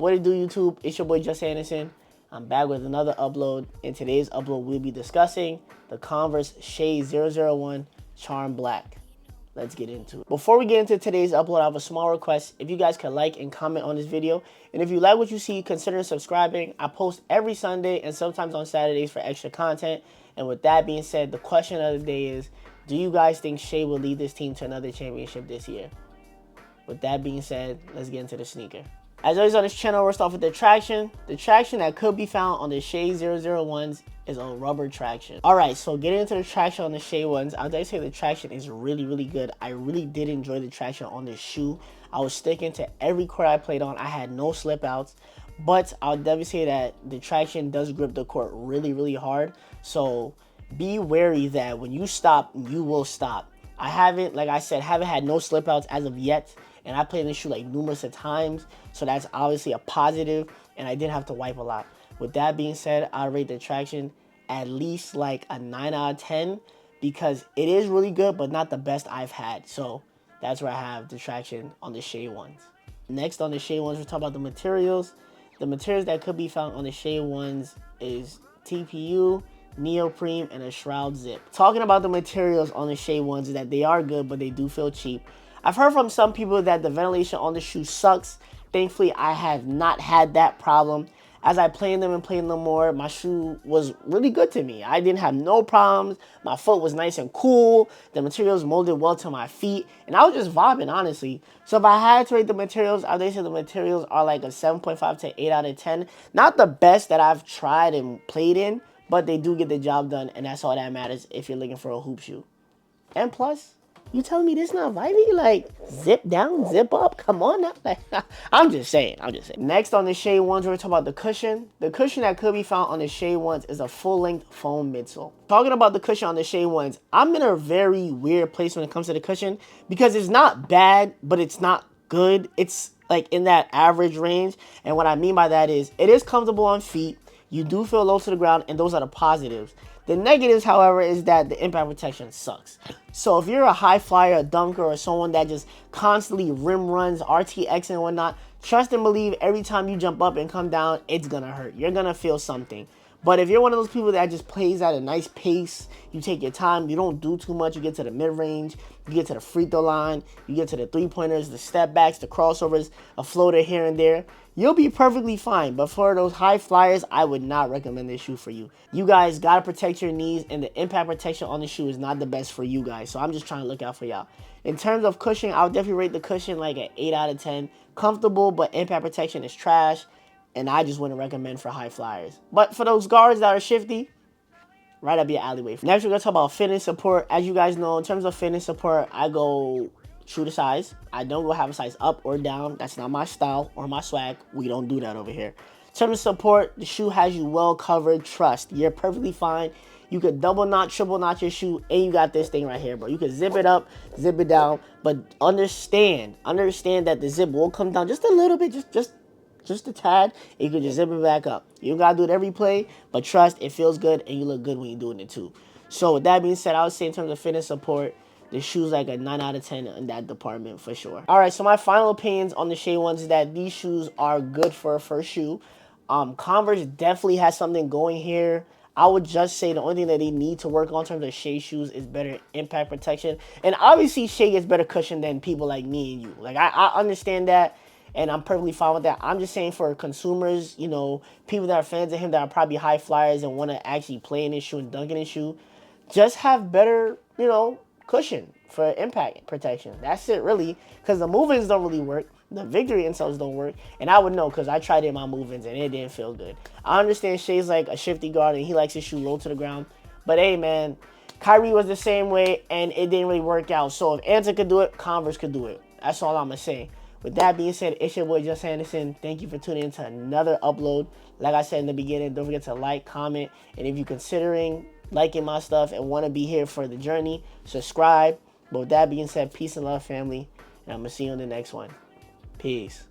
What it do, YouTube? It's your boy Juss Anderson. I'm back with another upload. In today's upload, we'll be discussing the Converse Shai 001 Charm Black. Let's get into it. Before we get into today's upload, I have a small request. If you guys could like and comment on this video, and if you like what you see, consider subscribing. I post every Sunday and sometimes on Saturdays for extra content. And with that being said, the question of the day is, do you guys think Shai will lead this team to another championship this year? With that being said, let's get into the sneaker. As always on this channel, we'll start with the traction. The traction that could be found on the Shai 001s is a rubber traction. Alright, so getting into the traction on the Shai ones, I'll definitely say the traction is really good. I really did enjoy the traction on this shoe. I was sticking to every court I played on. I had no slip outs. But I'll definitely say that the traction does grip the court really hard. So be wary that when you stop, you will stop. I haven't, like I said, haven't had no slip outs as of yet. And I played in this shoe like numerous of times. So that's obviously a positive. And I didn't have to wipe a lot. With that being said, I rate the traction at least like a 9 out of 10. Because it is really good, but not the best I've had. So that's where I have the traction on the Shai ones. Next on the Shai ones, we're talking about the materials. The materials that could be found on the Shai ones is TPU, neoprene, and a shroud zip. Talking about the materials on the Shai ones is that they are good, but they do feel cheap. I've heard from some people that the ventilation on the shoe sucks. Thankfully, I have not had that problem. As I played them and played them more, my shoe was really good to me. I didn't have no problems. My foot was nice and cool. The materials molded well to my feet. And I was just vibing, honestly. So if I had to rate the materials, I would say the materials are like a 7.5 to 8 out of 10. Not the best that I've tried and played in, but they do get the job done. And that's all that matters if you're looking for a hoop shoe. And plus, you telling me this not vibey? Like, zip down, zip up? Come on now. Like, I'm just saying. Next on the Shai ones, we're talking about the cushion. The cushion that could be found on the Shai ones is a full-length foam midsole. Talking about the cushion on the Shai ones, I'm in a very weird place when it comes to the cushion because it's not bad, but it's not good. It's like in that average range. And what I mean by that is it is comfortable on feet. You do feel low to the ground, and those are the positives. The negatives, however, is that the impact protection sucks. So if you're a high flyer, a dunker, or someone that just constantly rim runs, RTX and whatnot, trust and believe every time you jump up and come down, it's gonna hurt. You're gonna feel something. But if you're one of those people that just plays at a nice pace, you take your time, you don't do too much, you get to the mid-range, you get to the free throw line, you get to the three-pointers, the step backs, the crossovers, a floater here and there, you'll be perfectly fine. But for those high flyers, I would not recommend this shoe for you. You guys gotta protect your knees, and the impact protection on the shoe is not the best for you guys. So I'm just trying to look out for y'all. In terms of cushion, I would definitely rate the cushion like an 8 out of 10. Comfortable, but impact protection is trash. And I just wouldn't recommend for high flyers. But for those guards that are shifty, right up your alleyway. Next, we're going to talk about fitness support. As you guys know, in terms of fitness support, I go true to size. I don't go have a size up or down. That's not my style or my swag. We don't do that over here. In terms of support, the shoe has you well covered. Trust. You're perfectly fine. You could double knot, triple knot your shoe, and you got this thing right here, bro. You could zip it up, zip it down, but understand that the zip will come down just a little bit, just a tad, and you can just zip it back up. You don't gotta do it every play, but trust, it feels good, and you look good when you're doing it too. So with that being said, I would say in terms of fitness support, the shoe's like a 9 out of 10 in that department for sure. All right, so my final opinions on the Shai ones is that these shoes are good for a first shoe. Converse definitely has something going here. I would just say the only thing that they need to work on in terms of Shai shoes is better impact protection. And obviously, Shai gets better cushion than people like me and you. Like, I understand that. And I'm perfectly fine with that. I'm just saying for consumers, you know, people that are fans of him that are probably high flyers and want to actually play in his shoe and dunk in his shoe, just have better, you know, cushion for impact protection. That's it, really. Because the move-ins don't really work. The victory insoles don't work. And I would know because I tried it in my move-ins and it didn't feel good. I understand Shai's like a shifty guard and he likes his shoe low to the ground. But hey, man, Kyrie was the same way and it didn't really work out. So if Anta could do it, Converse could do it. That's all I'm going to say. With that being said, it's your boy Juss Anderson. Thank you for tuning in to another upload. Like I said in the beginning, don't forget to like, comment, and if you're considering liking my stuff and want to be here for the journey, subscribe. But with that being said, peace and love, family, and I'm going to see you on the next one. Peace.